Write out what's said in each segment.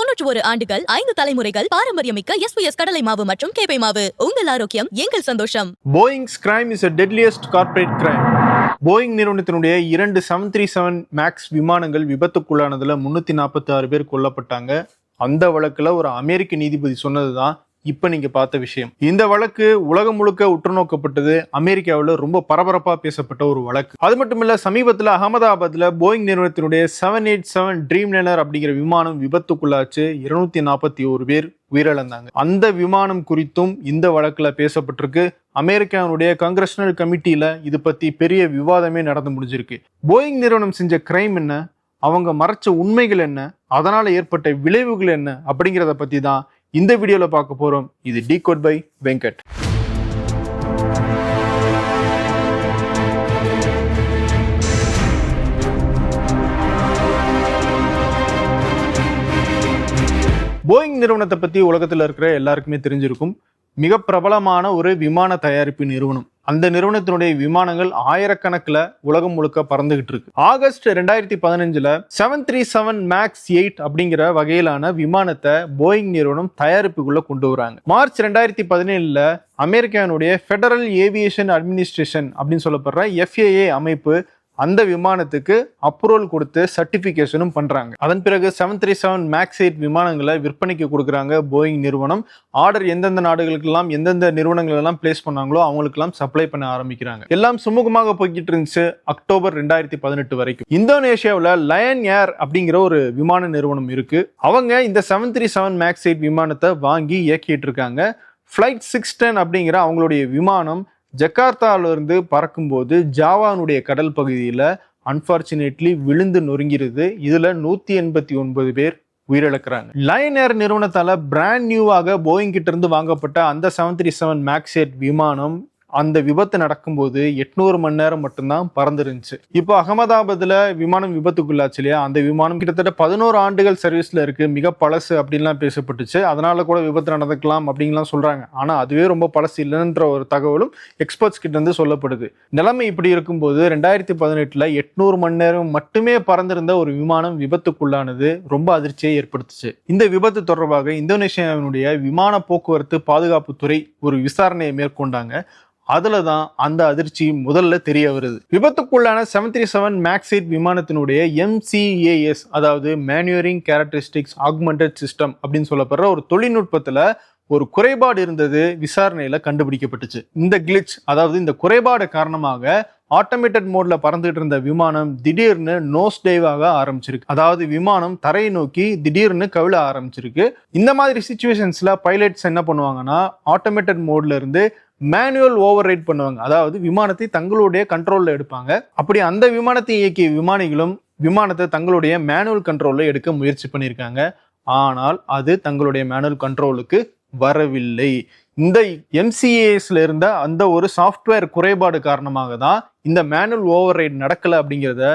91 ஆண்டுகள் 5 தலைமுறைகள் பாரம்பரியமிக்க SBS கடலை மாவு மற்றும் கேப்பை மாவு. உங்கள் ஆரோக்கியம் எங்கள் சந்தோஷம். Boeing's crime is the deadliest corporate crime. Boeing நிறுவனத்தினுடைய 2 737 மேக்ஸ் விமானங்கள் விபத்துக்குள்ளானதுல 346 பேர் கொல்லப்பட்டாங்க. அந்த வழக்குல ஒரு அமெரிக்க நீதிபதி சொன்னதுதான் இப்ப நீங்க பார்த்த விஷயம். இந்த வழக்கு உலகம் முழுக்க உற்று நோக்கப்பட்டது. அமெரிக்காவில் ரொம்ப பரபரப்பா பேசப்பட்ட ஒரு வழக்கு. அது மட்டும் இல்ல, சமீபத்தில் அகமதாபாத்ல போயிங் நிறுவனத்தினுடைய 787 ட்ரீம் லைனர் அப்படிங்கிற விமானம் விபத்துக்குள்ளாச்சு. 241 பேர் உயிரிழந்தாங்க. அந்த விமானம் குறித்தும் இந்த வழக்குல பேசப்பட்டிருக்கு. அமெரிக்காவுடைய காங்கிரஷனல் கமிட்டியில இது பத்தி பெரிய விவாதமே நடந்து முடிஞ்சிருக்கு. போயிங் நிறுவனம் செஞ்ச கிரைம் என்ன, அவங்க மறைச்ச உண்மைகள் என்ன, அதனால ஏற்பட்ட விளைவுகள் என்ன அப்படிங்கிறத பத்தி தான் இந்த வீடியோல பார்க்க போறோம். இது டிகோட் பை வெங்கட். போயிங் நிறுவனத்தை பத்தி உலகத்துல இருக்கிற எல்லாருக்குமே தெரிஞ்சிருக்கும். மிக பிரபலமான ஒரு விமான தயாரிப்பு நிறுவனம். அந்த நிறுவனத்தினுடைய விமானங்கள் ஆயிரக்கணக்கில் உலகம் முழுக்க பறந்துகிட்டு இருக்கு. ஆகஸ்ட் 2015 737 மேக்ஸ் 8 அப்படிங்கிற வகையிலான விமானத்தை போயிங் நிறுவனம் தயாரிப்புக்குள்ள கொண்டு வராங்க. மார்ச் 2017 அமெரிக்காவுடைய ஃபெடரல் ஏவியேஷன் அட்மினிஸ்ட்ரேஷன் அப்படின்னு சொல்லப்படுற FAA அமைப்பு அந்த விமானத்துக்கு அப்ரூவல் கொடுத்து சர்டிபிகேஷனும் பண்றாங்க. அதன் பிறகு 737 மேக்ஸ் 8 விமானங்களை விற்பனைக்கு கொடுக்குறாங்க போயிங் நிறுவனம். ஆர்டர் எந்தெந்த நாடுகளுக்கெல்லாம் எந்தெந்த நிறுவனங்கள் எல்லாம் பிளேஸ் பண்ணாங்களோ அவங்களுக்கெல்லாம் சப்ளை பண்ண ஆரம்பிக்கிறாங்க. எல்லாம் சுமூகமாக போய்கிட்டு இருந்துச்சு அக்டோபர் 2018 வரைக்கும். இந்தோனேஷியாவில் லயன் ஏர் அப்படிங்கிற ஒரு விமான நிறுவனம் இருக்கு. அவங்க இந்த 737 மேக்ஸ் 8 விமானத்தை வாங்கி இயக்கிட்டு இருக்காங்க. ஃபிளைட் 610 அப்படிங்கிற அவங்களுடைய விமானம் ஜகார்த்தாவிலிருந்து பறக்கும்போது ஜாவானுடைய கடல் பகுதியில் அன்பார்ச்சுனேட்லி விழுந்து நொறுங்கிறது. இதுல 189 பேர் உயிரிழக்கிறாங்க. லயன் ஏர் நிறுவனத்தால பிராண்ட் நியூவாக போயிங் கிட்ட இருந்து வாங்கப்பட்ட அந்த 737 மேக்ஸ் 8 விமானம் அந்த விபத்து நடக்கும்போது 800 மணி நேரம் மட்டும்தான் பறந்துருந்துச்சு. இப்போ அகமதாபாத்ல விமானம் விபத்துக்குள்ளாச்சு இல்லையா, அந்த விமானம் கிட்டத்தட்ட 11 ஆண்டுகள் சர்வீஸ்ல இருக்கு. மிக பழசு அப்படின்லாம் பேசப்பட்டுச்சு. அதனால கூட விபத்து நடந்துக்கலாம் அப்படின்லாம் சொல்றாங்க. ஆனா அதுவே ரொம்ப பழசு இல்லைன்ற ஒரு தகவலும் எக்ஸ்பர்ட்ஸ் கிட்ட இருந்து சொல்லப்படுது. நிலைமை இப்படி இருக்கும்போது 2018 800 மணி நேரம் மட்டுமே பறந்திருந்த ஒரு விமானம் விபத்துக்குள்ளானது ரொம்ப அதிர்ச்சியை ஏற்படுத்துச்சு. இந்த விபத்து தொடர்பாக இந்தோனேஷியாவினுடைய விமான போக்குவரத்து பாதுகாப்புத்துறை ஒரு விசாரணையை மேற்கொண்டாங்க. அதுலதான் அந்த அதிர்ச்சி முதல்ல தெரிய வருது. விபத்துக்குள்ளான 737 மேக்ஸ் 8 விமானத்தினுடைய MCAS அதாவது மேனுவரிங் கேரக்டரிஸ்டிக்ஸ் ஆக்மெண்டட் சிஸ்டம் அப்படின்னு சொல்லப்படுற ஒரு தொழில்நுட்பத்துல ஒரு குறைபாடு இருந்தது விசாரணையில கண்டுபிடிக்கப்பட்டுச்சு. இந்த கிளிச் அதாவது இந்த குறைபாடு காரணமாக ஆட்டோமேட்டட் மோட்ல பறந்துட்டு இருந்த விமானம் திடீர்னு நோஸ் டைவ் ஆக ஆரம்பிச்சிருக்கு. அதாவது விமானம் தரையை நோக்கி திடீர்னு கவிழ ஆரம்பிச்சிருக்கு. இந்த மாதிரி சிச்சுவேஷன்ஸ்ல பைலட்ஸ் என்ன பண்ணுவாங்கன்னா ஆட்டோமேட்டட் மோட்ல இருந்து மேனுவல் ஓவர் ரைட் பண்ணுவாங்க. அதாவது விமானத்தை தங்களுடைய கண்ட்ரோல்ல எடுப்பாங்க. அப்படி அந்த விமானத்தை இயக்கிய விமானிகளும் விமானத்தை தங்களுடைய மேனுவல் கண்ட்ரோல்ல எடுக்க முயற்சி பண்ணியிருக்காங்க. ஆனால் அது தங்களுடைய மேனுவல் கண்ட்ரோலுக்கு வரவில்லை. இந்த MCASல இருந்த அந்த ஒரு சாஃப்ட்வேர் குறைபாடு காரணமாக தான் இந்த மேனுவல் ஓவர் ரைட் நடக்கல அப்படிங்கிறத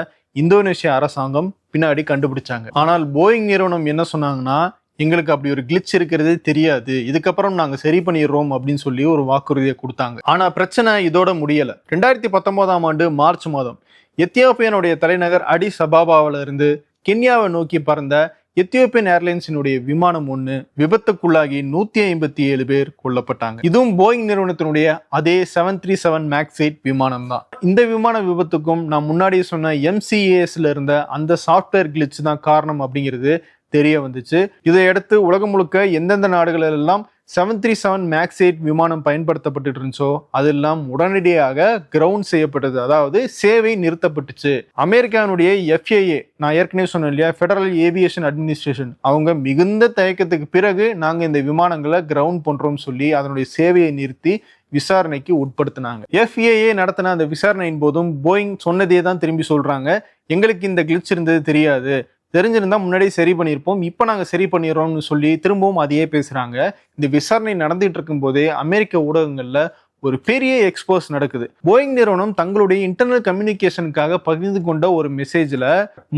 இந்தோனேஷியா அரசாங்கம் பின்னாடி கண்டுபிடிச்சாங்க. ஆனால் போயிங் நிறுவனம் என்ன சொன்னாங்கன்னா, எங்களுக்கு அப்படி ஒரு கிளிச் இருக்கிறதே தெரியாது, இதுக்கப்புறம் நாங்க சரி பண்ணிடுறோம் அப்படின்னு சொல்லி ஒரு வாக்குறுதியை கொடுத்தாங்க. ஆனா பிரச்சனை இதோட முடியல. 2019 ஆண்டு மார்ச் மாதம் எத்தியோப்பியனுடைய தலைநகர் அடிஸ் அபாபாவில இருந்து கென்யாவை நோக்கி பறந்த எத்தியோப்பியன் ஏர்லைன்ஸினுடைய விமானம் ஒண்ணு விபத்துக்குள்ளாகி 157 பேர் கொல்லப்பட்டாங்க. இதுவும் போயிங் நிறுவனத்தினுடைய அதே 737 மேக்ஸ் 8 விமானம் தான். இந்த விமான விபத்துக்கும் நான் முன்னாடியே சொன்ன MCASல இருந்த அந்த சாஃப்ட்வேர் கிளிச் தான் காரணம் அப்படிங்கிறது தெரிய வந்துச்சு. இதையடுத்து உலகம் முழுக்க எந்தெந்த நாடுகள் எல்லாம் 737 மேக்ஸ் 8 விமானம் பயன்படுத்தப்பட்டு இருந்துச்சோ அதெல்லாம் உடனடியாக கிரவுண்ட் செய்யப்பட்டது. அதாவது சேவை நிறுத்தப்பட்டுச்சு. அமெரிக்காவுடைய FAA, நான் ஏற்கனவே சொன்னேன் இல்லையா, ஃபெடரல் ஏவியேஷன் அட்மினிஸ்ட்ரேஷன், அவங்க மிகுந்த தயக்கத்துக்கு பிறகு நாங்க இந்த விமானங்களை கிரவுண்ட் பண்றோம் சொல்லி அதனுடைய சேவையை நிறுத்தி விசாரணைக்கு உட்படுத்தினாங்க. FAA நடத்தின அந்த விசாரணையின் போதும் போயிங் சொன்னதே தான் திரும்பி சொல்றாங்க, எங்களுக்கு இந்த கிளிச் இருந்தது தெரியாது, தெரிஞ்சிருந்தா முன்னாடியே சரி பண்ணியிருப்போம், இப்போ நாங்கள் சரி பண்ணிடுறோம்னு சொல்லி திரும்பவும் அதையே பேசுறாங்க. இந்த விசாரணை நடந்துட்டு இருக்கும் போதே அமெரிக்க ஊடகங்கள்ல ஒரு பெரிய எக்ஸ்போஸ் நடக்குது. போயிங் நிறுவனம் தங்களுடைய இன்டர்னல் கம்யூனிகேஷனுக்காக பகிர்ந்து கொண்ட ஒரு மெசேஜ்ல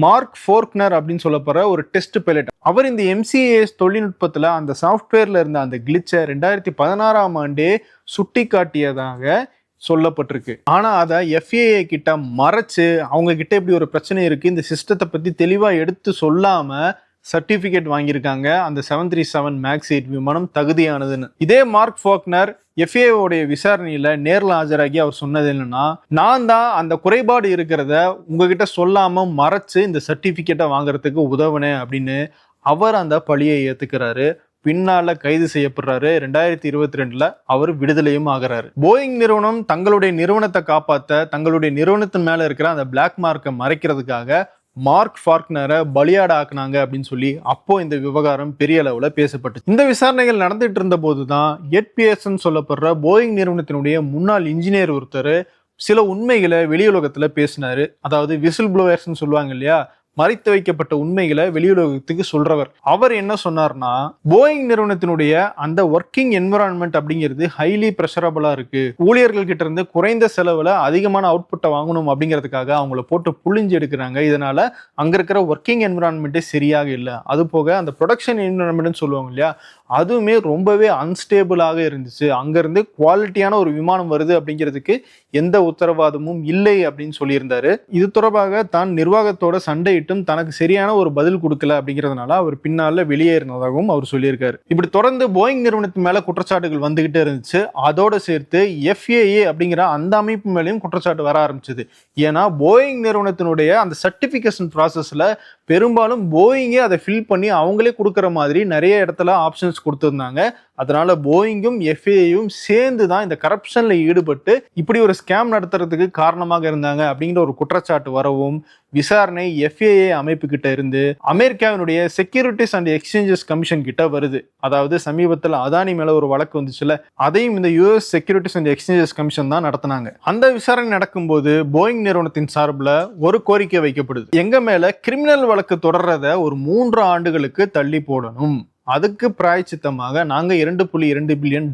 மார்க் ஃபோர்க்னர் அப்படின்னு சொல்லப்படுற ஒரு டெஸ்ட் பைலட், அவர் இந்த MCAS தொழில்நுட்பத்துல அந்த சாஃப்ட்வேர்ல இருந்த அந்த கிளிச்சை 2016 ஆண்டே சுட்டி காட்டியதாக சொல்லப்பட்டிருக்கு. ஆனா அதை FAA கிட்ட மறைச்சு அவங்க கிட்ட இப்படி ஒரு பிரச்சனை இருக்கு, இந்த சிஸ்டத்தை பத்தி தெளிவா எடுத்து சொல்லாம சர்டிபிகேட் வாங்கியிருக்காங்க அந்த 737 மேக்ஸ் 8 விமானம் தகுதியானதுன்னு. இதே மார்க் ஃபாக்னர் FAA உடைய விசாரணையில நேர்ல ஆஜராகி அவர் சொன்னது என்னன்னா, நான் தான் அந்த குறைபாடு இருக்கிறத உங்ககிட்ட சொல்லாம மறைச்சு இந்த சர்டிபிகேட்டை வாங்குறதுக்கு உதவுனேன் அப்படின்னு அவர் அந்த பழியை ஏத்துக்கிறாரு. பின்னால கைது செய்யப்படுறாரு. 2022 அவர் விடுதலையும் ஆகிறாரு. போயிங் நிறுவனம் தங்களுடைய நிறுவனத்தை காப்பாத்த தங்களுடைய நிறுவனத்தின் மேல இருக்கிற அந்த பிளாக் மார்க்கை மறைக்கிறதுக்காக மார்க் ஃபாக்னரை பலியாட ஆக்குனாங்க அப்படின்னு சொல்லி அப்போ இந்த விவகாரம் பெரிய அளவுல பேசப்பட்டு இந்த விசாரணைகள் நடந்துட்டு இருந்த போதுதான் எட் பியர்சன் சொல்லப்படுற போயிங் நிறுவனத்தினுடைய முன்னாள் இன்ஜினியர் ஒருத்தர் சில உண்மைகளை வெளியுலகத்துல பேசினாரு. அதாவது விசில் ப்ளோயர்ஸ் சொல்லுவாங்க இல்லையா, மறைத்து வைக்கப்பட்ட உண்மைகளை வெளியுலகத்துக்கு சொல்றவர். அவர் என்ன சொன்னார்னா, போயிங் நிறுவனத்தினுடைய அந்த ஒர்க்கிங் என்விரான்மெண்ட் அப்படிங்கிறது ஹைலி ப்ரெஷரபிளா இருக்கு. ஊழியர்கள் கிட்ட இருந்து குறைந்த செலவுல அதிகமான அவுட்புட்டை வாங்கணும் அப்படிங்கிறதுக்காக அவங்கள போட்டு புழிஞ்சு எடுக்கிறாங்க. இதனால அங்க இருக்கிற ஒர்க்கிங் என்விரான்மெண்ட்டே சரியாக இல்லை. அது போக அந்த ப்ரொடக்ஷன் என்விரான்மெண்ட் சொல்லுவாங்க இல்லையா, அதுவுமே ரொம்பவே அன்ஸ்டேபிளாக இருந்துச்சு. அங்கிருந்து குவாலிட்டியான ஒரு விமானம் வருது அப்படிங்கிறதுக்கு எந்த உத்தரவாதமும் இல்லை அப்படின்னு சொல்லியிருந்தாரு. இது தொடர்பாக தான் நிர்வாகத்தோட சண்டையிட்டும் தனக்கு சரியான ஒரு பதில் கொடுக்கல அப்படிங்கிறதுனால அவர் பின்னால வெளியேறினதாகவும் அவர் சொல்லியிருக்காரு. இப்படி தொடர்ந்து போயிங் நிறுவனத்தின் மேல குற்றச்சாட்டுகள் வந்துகிட்டே இருந்துச்சு. அதோட சேர்த்து FAA அப்படிங்கிற அந்த அமைப்பு மேலேயும் குற்றச்சாட்டு வர ஆரம்பிச்சது. ஏன்னா போயிங் நிறுவனத்தினுடைய அந்த சர்டிபிகேஷன் ப்ராசஸ்ல பெரும்பாலும் போயிங்கே அதை ஃபில் பண்ணி அவங்களே கொடுக்குற மாதிரி நிறைய இடத்துல ஆப்ஷன்ஸ் கொடுத்துருந்தாங்க. அதனால போயிங்கும் FAAயும் சேர்ந்து தான் இந்த கரப்ஷன்ல ஈடுபட்டு இப்படி ஒரு ஸ்கேம் நடத்துறதுக்கு காரணமாக இருந்தாங்க அப்படிங்கிற ஒரு குற்றச்சாட்டு வரவும் விசாரணை FAA அமைப்பு கிட்ட இருந்து அமெரிக்காவினுடைய செக்யூரிட்டிஸ் அண்ட் எக்ஸ்சேஞ்சஸ் கமிஷன் கிட்ட வருது. அதாவது சமீபத்தில் அதானி மேல ஒரு வழக்கு வந்துச்சுல, அதையும் இந்த US securities and exchanges commission தான் நடத்தினாங்க. அந்த விசாரணை நடக்கும்போது போயிங் நிறுவனத்தின் சார்பில் ஒரு கோரிக்கை வைக்கப்படுது. எங்க மேல கிரிமினல் வழக்கு தொடர்றத ஒரு 3 ஆண்டுகளுக்கு தள்ளி போடணும். அதுக்கு பிராய்ச்சித்தமாக நாங்க $2.2 பில்லியன்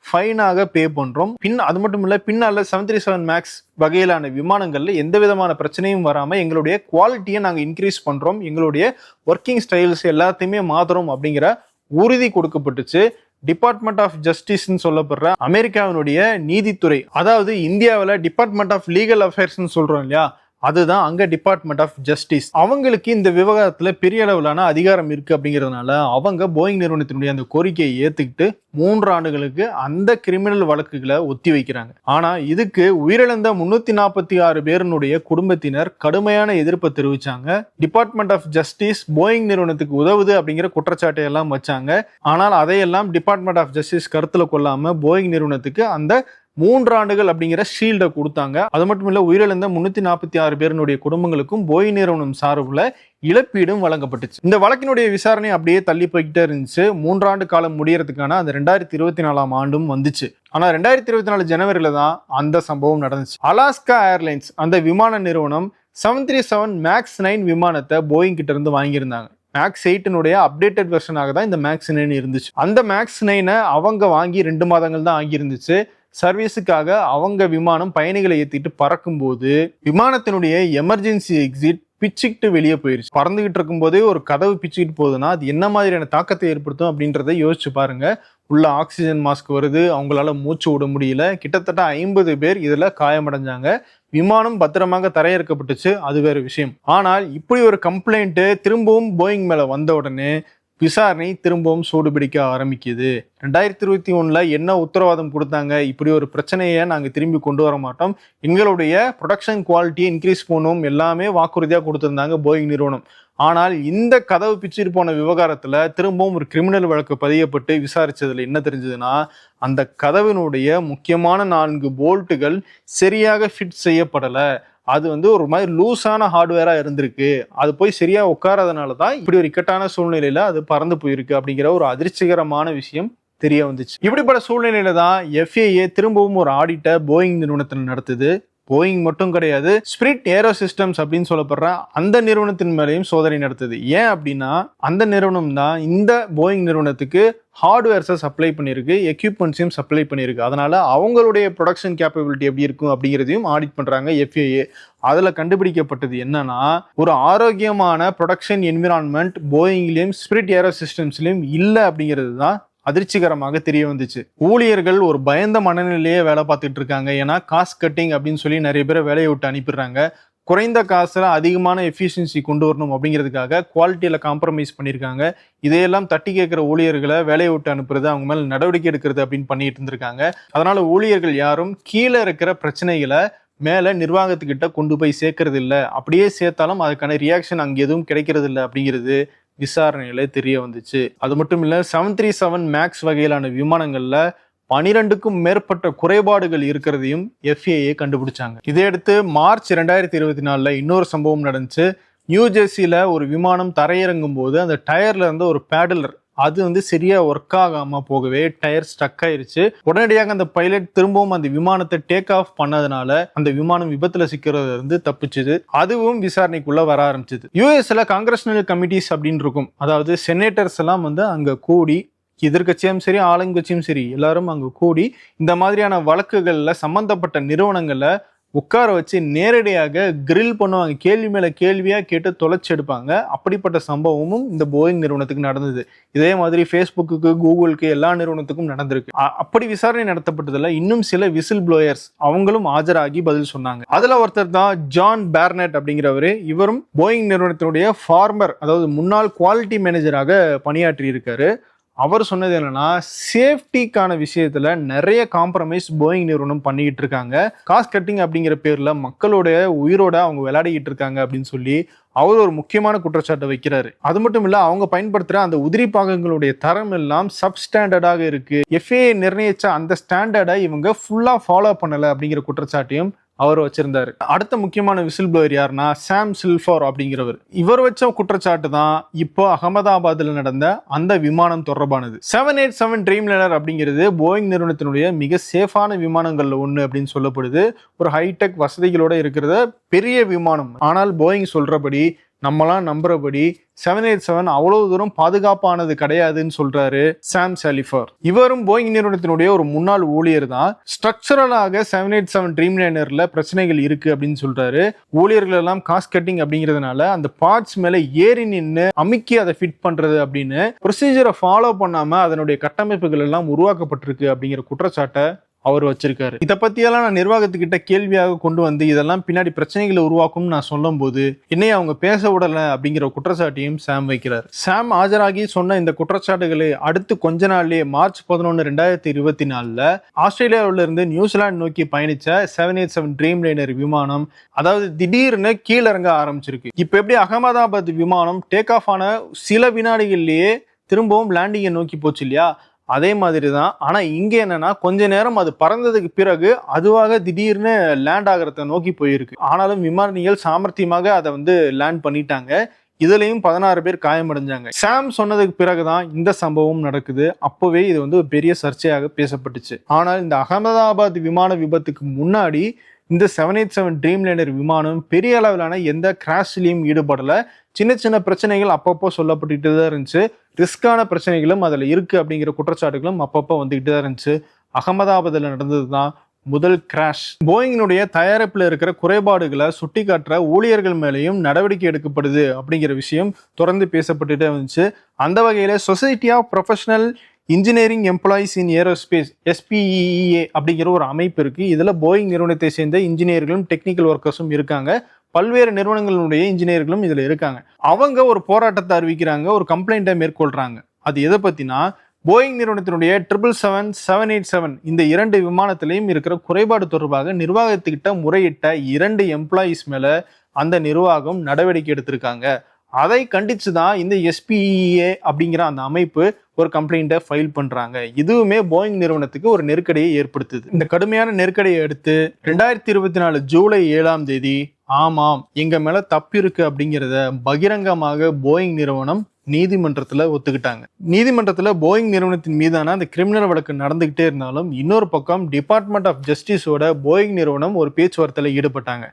ஃபைனாக பே பண்றோம். அது மட்டும் இல்ல, பின்னால 737 மேக்ஸ் வகையிலான விமானங்கள்ல எந்த விதமான பிரச்சனையும் வராம எங்களுடைய குவாலிட்டியை நாங்க இன்க்ரீஸ் பண்றோம், எங்களுடைய ஒர்க்கிங் ஸ்டைல்ஸ் எல்லாத்தையுமே மாத்துறோம் அப்படிங்கிற உறுதி கொடுக்கப்பட்டுச்சு. டிபார்ட்மெண்ட் ஆஃப் ஜஸ்டிஸ்ன்னு சொல்லப்படுற அமெரிக்காவினுடைய நீதித்துறை, அதாவது இந்தியாவில் டிபார்ட்மெண்ட் ஆஃப் லீகல் அஃபேர்ஸ்ன்னு சொல்றோம் இல்லையா, அதுதான் அங்க டிபார்ட்மெண்ட் ஆஃப் ஜஸ்டிஸ். அவங்களுக்கு இந்த விவகாரத்துல பெரிய அளவிலான அதிகாரம் இருக்கு அப்படிங்கிறதுனால அவங்க போயிங் நிறுவனத்தினுடைய அந்த கோரிக்கையை ஏத்துக்கிட்டு 3 ஆண்டுகளுக்கு அந்த கிரிமினல் வழக்குகளை ஒத்தி வைக்கிறாங்க. ஆனா இதுக்கு உயிரிழந்த 346 பேருடைய குடும்பத்தினர் கடுமையான எதிர்ப்பை தெரிவிச்சாங்க. டிபார்ட்மெண்ட் ஆஃப் ஜஸ்டிஸ் போயிங் நிறுவனத்துக்கு உதவுது அப்படிங்கிற குற்றச்சாட்டை எல்லாம் வச்சாங்க. ஆனால் அதையெல்லாம் டிபார்ட்மெண்ட் ஆஃப் ஜஸ்டிஸ் கருத்துல கொள்ளாம போயிங் நிறுவனத்துக்கு அந்த 3 ஆண்டுகள் அப்படிங்கிற ஷீல்டை கொடுத்தாங்க. அது மட்டும் இல்ல, உயிரிழந்த 346 பேருடைய குடும்பங்களுக்கும் போயிங் நிறுவனம் சார்பில் இழப்பீடும் வழங்கப்பட்டுச்சு. இந்த வழக்கினுடைய விசாரணை அப்படியே தள்ளி போய்கிட்டே இருந்துச்சு. 3 ஆண்டு காலம் முடியறதுக்கான அந்த 2024 ஆண்டும் வந்துச்சு. ஆனா 2024 ஜனவரியில தான் அந்த சம்பவம் நடந்துச்சு. அலாஸ்கா ஏர்லைன்ஸ் அந்த விமான நிறுவனம் 737 மேக்ஸ் 9 விமானத்தை போயிங் கிட்ட இருந்து வாங்கியிருந்தாங்க. மேக்ஸ் 8 அப்டேட்டட் வெர்ஷனாக தான் இந்த மேக்ஸ் 9 இருந்துச்சு. அந்த மேக்ஸ் 9 அவங்க வாங்கி 2 மாதங்கள் தான் ஆகியிருந்துச்சு. சர்வீஸுக்காக அவங்க விமானம் பயணிகளை ஏற்றிட்டு பறக்கும்போது விமானத்தினுடைய எமர்ஜென்சி எக்ஸிட் பிச்சுக்கிட்டு வெளியே போயிருச்சு. பறந்துகிட்டு இருக்கும் போதே ஒரு கதவு பிச்சுக்கிட்டு போகுதுன்னா அது என்ன மாதிரியான தாக்கத்தை ஏற்படுத்தும் அப்படின்றத யோசிச்சு பாருங்க. உள்ள ஆக்சிஜன் மாஸ்க் வருது, அவங்களால மூச்சு விட முடியல. கிட்டத்தட்ட 50 பேர் இதுல காயமடைஞ்சாங்க. விமானம் பத்திரமாக தரையிறக்கப்பட்டுச்சு, அது வேற விஷயம். ஆனால் இப்படி ஒரு கம்ப்ளைண்ட் திரும்பவும் போயிங் மேல வந்த உடனே விசாரணை திரும்பவும் சூடுபிடிக்க ஆரம்பிக்குது. 2021 என்ன உத்தரவாதம் கொடுத்தாங்க, இப்படி ஒரு பிரச்சனையை நாங்க திரும்பி கொண்டு வர மாட்டோம், எங்களுடைய ப்ரொடக்ஷன் குவாலிட்டியை இன்க்ரீஸ் பண்ணுவோம், எல்லாமே வாக்குறுதியா கொடுத்திருந்தாங்க போயிங் நிறுவனம். ஆனால் இந்த கதவு பிச்சுட்டு போன விவகாரத்துல திரும்பவும் ஒரு கிரிமினல் வழக்கு பதியப்பட்டு விசாரிச்சதுல என்ன தெரிஞ்சதுன்னா, அந்த கதவினுடைய முக்கியமான 4 போல்ட்டுகள் சரியாக ஃபிட் செய்யப்படல. அது ஒரு மாதிரி லூஸான ஹார்ட்வேரா இருந்திருக்கு. அது போய் சரியா உட்காராதனால தான் இப்படி ஒரு இக்கட்டான சூழ்நிலையில அது பறந்து போயிருக்கு அப்படிங்கிற ஒரு அதிர்ச்சிகரமான விஷயம் தெரிய வந்துச்சு. இப்படிப்பட்ட சூழ்நிலையில தான் FAA திரும்பவும் ஒரு ஆடிட்டை போயிங் நிறுவனத்தில் நடத்துது. போயிங் மட்டும் கிடையாது, ஸ்பிரிட் ஏரோ சிஸ்டம்ஸ் அப்படின்னு சொல்லப்படுற அந்த நிறுவனத்தின் மேலேயும் சோதனை நடத்துது. ஏன் அப்படின்னா அந்த நிறுவனம் தான் இந்த போயிங் நிறுவனத்துக்கு ஹார்ட்வேர்ஸை சப்ளை பண்ணியிருக்கு, எக்யூப்மெண்ட்ஸையும் சப்ளை பண்ணியிருக்கு. அதனால அவங்களுடைய ப்ரொடக்ஷன் கேப்பபிலிட்டி எப்படி இருக்கும் அப்படிங்கிறதையும் ஆடிட் பண்றாங்க FAA. அதுல கண்டுபிடிக்கப்பட்டது என்னன்னா, ஒரு ஆரோக்கியமான ப்ரொடக்ஷன் என்விரான்மெண்ட் போயிங்லயும் ஸ்பிரிட் ஏரோ சிஸ்டம்ஸ்லயும் இல்லை அப்படிங்கிறது தான் அதிர்ச்சிகரமாக தெரிய வந்துச்சு. ஊழியர்கள் ஒரு பயந்த மனநிலையே வேலை பார்த்துட்டு இருக்காங்க. ஏன்னா காஸ்ட் கட்டிங் அப்படின்னு சொல்லி நிறைய பேரை வேலையை விட்டு அனுப்பிடுறாங்க. குறைந்த காசுல அதிகமான எஃபிஷியன்சி கொண்டு வரணும் அப்படிங்கிறதுக்காக குவாலிட்டியில காம்ப்ரமைஸ் பண்ணியிருக்காங்க. இதையெல்லாம் தட்டி கேட்கிற ஊழியர்களை வேலையை விட்டு அனுப்புறது, அவங்க மேல நடவடிக்கை எடுக்கிறது அப்படின்னு பண்ணிட்டு இருந்திருக்காங்க. அதனால ஊழியர்கள் யாரும் கீழே இருக்கிற பிரச்சனைகளை மேல நிர்வாகத்துக்கிட்ட கொண்டு போய் சேர்க்கறது இல்லை. அப்படியே சேர்த்தாலும் அதுக்கான ரியாக்ஷன் அங்க எதுவும் கிடைக்கிறது இல்லை அப்படிங்கிறது விசாரணையில தெரிய வந்துச்சு. அது மட்டும் இல்ல 737 மேக்ஸ் வகையிலான விமானங்கள்ல 12க்கும் மேற்பட்ட குறைபாடுகள் இருக்கிறதையும் FAA கண்டுபிடிச்சாங்க. இதையடுத்து மார்ச் 2024 இன்னொரு சம்பவம் நடந்துச்சு. நியூ ஜெர்சியில ஒரு விமானம் தரையிறங்கும் போது அந்த டயர்ல இருந்த ஒரு பேடலர் அது சரியா ஒர்க் ஆகாம போகவே டயர் ஸ்டக் ஆயிருச்சு. உடனடியாக அந்த பைலட் திரும்பவும் அந்த விமானத்தை டேக் ஆஃப் பண்ணதுனால அந்த விமானம் விபத்துல சிக்கிறதுல இருந்து தப்பிச்சுது. அதுவும் விசாரணைக்குள்ள வர ஆரம்பிச்சது. யூஎஸ்ல காங்கிரஸ்னல் கமிட்டிஸ் அப்படின்னு இருக்கும். அதாவது செனேட்டர்ஸ் எல்லாம் அங்க கூடி, எதிர்கட்சியும் சரி ஆளுங்கட்சியும் சரி எல்லாரும் அங்க கூடி இந்த மாதிரியான வழக்குகள்ல சம்பந்தப்பட்ட நிறுவனங்கள்ல உட்கார வச்சு நேரடியாக கிரில் பண்ணுவாங்க. கேள்வி மேல கேள்வியா கேட்டு தொலைச்சு எடுப்பாங்க. அப்படிப்பட்ட சம்பவமும் இந்த போயிங் நிறுவனத்துக்கு நடந்தது. இதே மாதிரி ஃபேஸ்புக்கு, கூகுளுக்கு, எல்லா நிறுவனத்துக்கும் நடந்திருக்கு. அப்படி விசாரணை நடத்தப்பட்டதுல இன்னும் சில விசில் ப்ளோயர்ஸ் அவங்களும் ஆஜராகி பதில் சொன்னாங்க. அதுல ஒருத்தர் தான் ஜான் பேர்னெட் அப்படிங்கிறவரு. இவரும் போயிங் நிறுவனத்தினுடைய ஃபார்மர், அதாவது முன்னாள் குவாலிட்டி மேனேஜராக பணியாற்றி இருக்காரு. அவர் சொன்னது என்னன்னா, சேஃப்டிக்கான விஷயத்துல நிறைய காம்ப்ரமைஸ் போயிங் நிறுவனம் பண்ணிக்கிட்டு இருக்காங்க. காஸ்ட் கட்டிங் அப்படிங்கிற பேர்ல மக்களுடைய உயிரோட அவங்க விளையாடிக்கிட்டு இருக்காங்க அப்படின்னு சொல்லி அவர் ஒரு முக்கியமான குற்றச்சாட்டை வைக்கிறாரு. அது மட்டும் இல்ல, அவங்க பயன்படுத்துற அந்த உதிரி பாகங்களுடைய தரம் எல்லாம் சப்ஸ்டாண்டர்டாக இருக்கு. FAA நிர்ணயிச்ச அந்த ஸ்டாண்டர்டை இவங்க ஃபுல்லா ஃபாலோ பண்ணல அப்படிங்கிற குற்றச்சாட்டையும் அவர் வச்சிருந்தாரு. அடுத்த முக்கியமான விசில் ப்ளோயர் யாருன்னா சாம் சில்ஃபார் அப்படிங்கிறவர். இவர் வச்ச குற்றச்சாட்டு தான் இப்போ அகமதாபாத்ல நடந்த அந்த விமானம் தொடர்பானது. 787 ட்ரீம்லைனர் அப்படிங்கிறது போயிங் நிறுவனத்தினுடைய மிக சேஃபான விமானங்கள்ல ஒண்ணு அப்படின்னு சொல்லப்படுது. ஒரு ஹைடெக் வசதிகளோட இருக்கிறத பெரிய விமானம். ஆனால் போயிங் சொல்றபடி, நம்மளாம் நம்புறபடி 787 அவ்வளவு தூரம் பாதுகாப்பானது கிடையாதுன்னு சொல்றாரு சாம் சாலிஃபர். இவரும் போயிங் நிறுவனத்தினுடைய ஒரு முன்னாள் ஊழியர் தான். ஸ்ட்ரக்சரலாக 787 ட்ரீம்லைனர்ல பிரச்சனைகள் இருக்கு அப்படின்னு சொல்றாரு. ஊழியர்கள் எல்லாம் காஸ்ட் கட்டிங் அப்படிங்கிறதுனால அந்த பார்ட்ஸ் மேல ஏறி நின்று அமுக்கி அதை ஃபிட் பண்றது அப்படின்னு ப்ரொசீஜரை ஃபாலோ பண்ணாம அதனுடைய கட்டமைப்புகள் எல்லாம் உருவாக்கப்பட்டிருக்கு அப்படிங்கிற குற்றச்சாட்டை அவர் வச்சிருக்காரு. இதை பத்தியெல்லாம் நான் நிர்வாகத்துக்கிட்ட கேள்வியாக கொண்டு வந்து இதெல்லாம் பின்னாடி பிரச்சனைகளை உருவாக்கும் நான் சொல்லும் போது என்னைய அவங்க பேச விடல அப்படிங்கிற குற்றச்சாட்டையும் சாம் வைக்கிறார். சாம் ஆஜராகி சொன்ன இந்த குற்றச்சாட்டுகளை அடுத்து கொஞ்ச நாள்லயே மார்ச் 11, 2024 ஆஸ்திரேலியாவில இருந்து நியூசிலாந்து நோக்கி பயணிச்ச 787 ட்ரீம்லைனர் விமானம் அதாவது திடீர்னு கீழிறங்க ஆரம்பிச்சிருக்கு. இப்ப எப்படி அகமதாபாத் விமானம் டேக் ஆஃப் ஆன சில வினாடிகள்லயே திரும்பவும் லேண்டிங்கை நோக்கி போச்சு இல்லையா, அதே மாதிரி தான். ஆனா இங்க என்னன்னா, கொஞ்ச நேரம் அது பறந்ததுக்கு பிறகு அதுவாக திடீர்னு லேண்ட் ஆகிறத நோக்கி போயிருக்கு. ஆனாலும் விமானிகள் சாமர்த்தியமாக அதை லேண்ட் பண்ணிட்டாங்க. இதுலயும் 16 பேர் காயமடைஞ்சாங்க. சாம் சொன்னதுக்கு பிறகுதான் இந்த சம்பவம் நடக்குது. அப்பவே இது ஒரு பெரிய சர்ச்சையாக பேசப்பட்டுச்சு. ஆனால் இந்த அகமதாபாத் விமான விபத்துக்கு முன்னாடி இந்த 787 ட்ரீம்லைனர் விமானம் பெரிய அளவிலான எந்த கிராஷ்லயும் ஈடுபடல. சின்ன சின்ன பிரச்சனைகள் அப்பப்போ சொல்லப்பட்டுட்டு தான் இருந்துச்சு. ரிஸ்கான பிரச்சனைகளும் அதுல இருக்கு அப்படிங்கிற குற்றச்சாட்டுகளும் அப்பப்போ வந்துகிட்டு தான் இருந்துச்சு. அகமதாபாத்ல நடந்தது தான் முதல் கிராஷ். போயிங்கினுடைய தயாரிப்புல இருக்கிற குறைபாடுகளை சுட்டி காட்டுற ஊழியர்கள் மேலேயும் நடவடிக்கை எடுக்கப்படுது அப்படிங்கிற விஷயம் தொடர்ந்து பேசப்பட்டுட்டே வந்துச்சு. அந்த வகையில society of professional engineering employees in aerospace SPEEA அப்படிங்கிற ஒரு அமைப்பு இருக்கு. இதுல போயிங் நிறுவனத்தை சேர்ந்த இன்ஜினியர்களும் டெக்னிக்கல் ஒர்க்கர்ஸும் இருக்காங்க. பல்வேறு நிறுவனங்களுடைய இன்ஜினியர்களும் இதுல இருக்காங்க. அவங்க ஒரு போராட்டத்தை அறிவிக்கிறாங்க, ஒரு கம்ப்ளைண்ட்டை மேற்கொள்றாங்க. அது எதை பத்தினா, போயிங் நிறுவனத்தினுடைய 777, 787 இந்த 2 விமானத்திலையும் இருக்கிற குறைபாடு தொடர்பாக நிர்வாகத்துக்கிட்ட முறையிட்ட 2 எம்ப்ளாயிஸ் மேல அந்த நிர்வாகம் நடவடிக்கை எடுத்திருக்காங்க. அதை கண்டிச்சுதான் இந்த SPEEA அப்படிங்கிற அந்த அமைப்பு ஒரு கம்ப்ளைண்ட்டை ஃபைல் பண்றாங்க. இதுவுமே போயிங் நிறுவனத்துக்கு ஒரு நெருக்கடியை ஏற்படுத்துது. இந்த கடுமையான நெருக்கடியை அடுத்து 2024 ஜூலை 7 ஆமாம் எங்க மேல தப்பு இருக்கு அப்படிங்கிறத பகிரங்கமாக போயிங் நிறுவனம் நீதிமன்றத்துல ஒத்துக்கிட்டாங்க. நீதிமன்றத்துல போயிங் நிறுவனத்தின் மீதான அந்த கிரிமினல் வழக்கு நடந்துகிட்டே இருந்தாலும் இன்னொரு பக்கம் டிபார்ட்மெண்ட் ஆஃப் ஜஸ்டிஸோட போயிங் நிறுவனம் ஒரு பேச்சுவார்த்தையில ஈடுபட்டாங்க.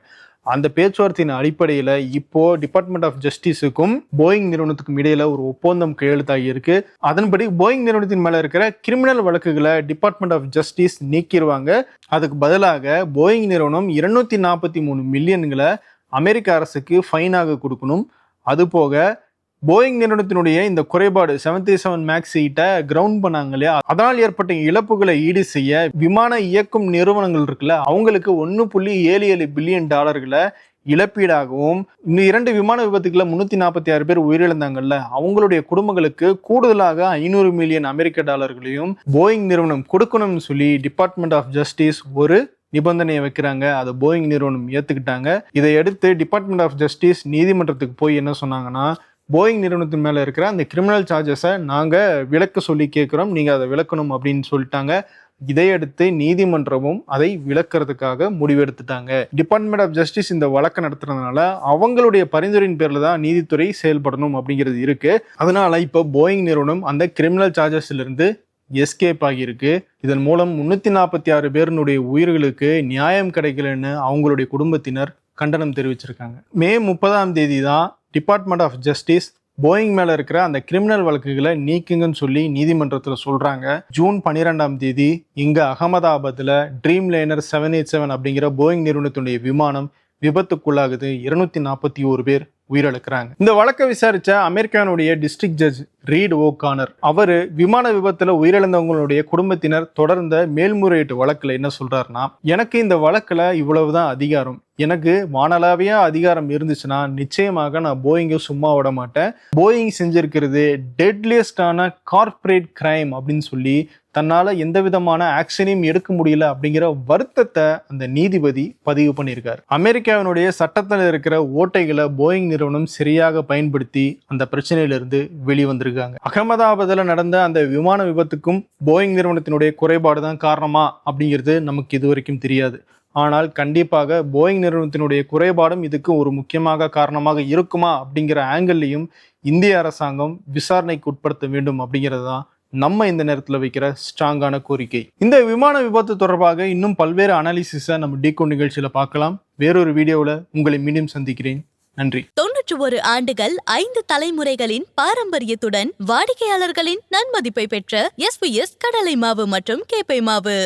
அந்த பேச்சுவார்த்தையின் அடிப்படையில இப்போ டிபார்ட்மெண்ட் ஆஃப் ஜஸ்டிஸுக்கும் போயிங் நிறுவனத்துக்கும் இடையில ஒரு ஒப்பந்தம் கையெழுத்தாகி இருக்கு. அதன்படி போயிங் நிறுவனத்தின் மேல இருக்கிற கிரிமினல் வழக்குகளை டிபார்ட்மெண்ட் ஆஃப் ஜஸ்டிஸ் நீக்கிடுவாங்க. அதுக்கு பதிலாக போயிங் நிறுவனம் 243 மில்லியன்களை அமெரிக்க அரசுக்கு ஃபைனாக கொடுக்கணும். அது போக போயிங் நிறுவனத்தினுடைய இந்த குறைபாடு 737 மேக்ஸ் சீட்டை கிரவுண்ட் பண்ணாங்க இல்லையா, அதனால் ஏற்பட்ட இழப்புகளை ஈடு செய்ய விமான இயக்கும் நிறுவனங்கள் இருக்குல்ல, அவங்களுக்கு $1.77 பில்லியன் இழப்பீடாகவும் இந்த 2 விமான விபத்துக்களை 346 பேர் உயிரிழந்தாங்கல்ல, அவங்களுடைய குடும்பங்களுக்கு கூடுதலாக 500 மில்லியன் அமெரிக்க டாலர்களையும் போயிங் நிறுவனம் கொடுக்கணும்னு சொல்லி டிபார்ட்மெண்ட் ஆஃப் ஜஸ்டிஸ் ஒரு நிபந்தனையை வைக்கிறாங்க. அதை போயிங் நிறுவனம் ஏத்துக்கிட்டாங்க. இதை அடுத்து டிபார்ட்மெண்ட் ஆஃப் ஜஸ்டிஸ் நீதிமன்றத்துக்கு போய் என்ன சொன்னாங்கன்னா, போயிங் நிறுவனத்தின் மேல இருக்கிற அந்த கிரிமினல் சார்ஜஸை நாங்க விலக்க சொல்லி கேட்கிறோம், நீங்க அதை விலக்கணும் அப்படின்னு சொல்லிட்டாங்க. இதையடுத்து நீதிமன்றமும் அதை விலக்கிறதுக்காக முடிவெடுத்துட்டாங்க. டிபார்ட்மெண்ட் ஆஃப் ஜஸ்டிஸ் இந்த வழக்கை நடத்துறதுனால அவங்களுடைய பரிந்துரையின் பேர்ல தான் நீதித்துறை செயல்படணும் அப்படிங்கிறது இருக்கு. அதனால இப்போ போயிங் நிறுவனம் அந்த கிரிமினல் சார்ஜஸ்ல இருந்து எஸ்கேப் ஆகியிருக்கு. இதன் மூலம் 346 பேருனுடைய உயிர்களுக்கு நியாயம் கிடைக்கலன்னு அவங்களுடைய குடும்பத்தினர் கண்டனம் தெரிவிச்சிருக்காங்க. மே 30ஆம் தேதி தான் டிபார்ட்மெண்ட் ஆஃப் ஜஸ்டிஸ் போயிங் மேல இருக்கிற அந்த கிரிமினல் வழக்குகளை நீக்குங்கன்னு சொல்லி நீதிமன்றத்துல சொல்றாங்க. ஜூன் 12ஆம் தேதி இங்க அகமதாபாத்ல ட்ரீம் லைனர் 787 அப்படிங்கிற போயிங் நிறுவனத்துடைய விமானம் விபத்துக்குள்ளாகுது. 241 பேர் உயிரிழக்கிறாங்க. இந்த வழக்கை விசாரிச்ச அமெரிக்கானுடைய டிஸ்ட்ரிக்ட் ஜட்ஜ் ரீட் ஓகானர் அவரு விமான விபத்துல உயிரிழந்தவங்களுடைய குடும்பத்தினர் தொடர்ந்த மேல்முறையீட்டு வழக்குல என்ன சொல்றாருன்னா, எனக்கு இந்த வழக்குல இவ்வளவுதான் அதிகாரம், எனக்கு வானளாவிய அதிகாரம் இருந்துச்சுன்னா நிச்சயமாக நான் போயிங்கை சும்மா விட மாட்டேன். போயிங் செஞ்சிருக்கிறது டெட்லியஸ்டான கார்ப்பரேட் கிரைம் அப்படின்னு சொல்லி தன்னால எந்த விதமான ஆக்ஷனையும் எடுக்க முடியல அப்படிங்கிற வருத்தத்தை அந்த நீதிபதி பதிவு பண்ணியிருக்காரு. அமெரிக்காவினுடைய சட்டத்தில் இருக்கிற ஓட்டைகளை போயிங் நிறுவனம் சரியாக பயன்படுத்தி அந்த பிரச்சனையிலிருந்து வெளிவந்திருக்காங்க. அகமதாபாத்ல நடந்த அந்த விமான விபத்துக்கும் போயிங் நிறுவனத்தினுடைய குறைபாடு தான் காரணமா அப்படிங்கிறது நமக்கு இதுவரைக்கும் தெரியாது. ஆனால் கண்டிப்பாக போயிங் நிறுவனத்தினுடைய குறைபாடும் இதுக்கு ஒரு முக்கியமாக காரணமாக இருக்குமா அப்படிங்கிற ஆங்கிள்லையும் இந்திய அரசாங்கம் விசாரணைக்கு உட்படுத்த வேண்டும் அப்படிங்கிறது தான் நம்ம இந்த நேரத்தில் வைக்கிற ஸ்ட்ராங்கான கோரிக்கை. இந்த விமான விபத்து தொடர்பாக இன்னும் பல்வேறு அனாலிசிஸை நம்ம டீகோட் நிகழ்ச்சியில பார்க்கலாம். வேறொரு வீடியோவில் உங்களை மீண்டும் சந்திக்கிறேன். நன்றி. 91 ஆண்டுகள் 5 தலைமுறைகளின் பாரம்பரியத்துடன் வாடிக்கையாளர்களின் நன்மதிப்பை பெற்ற SVS கடலை மாவு மற்றும் கேப்பை மாவு.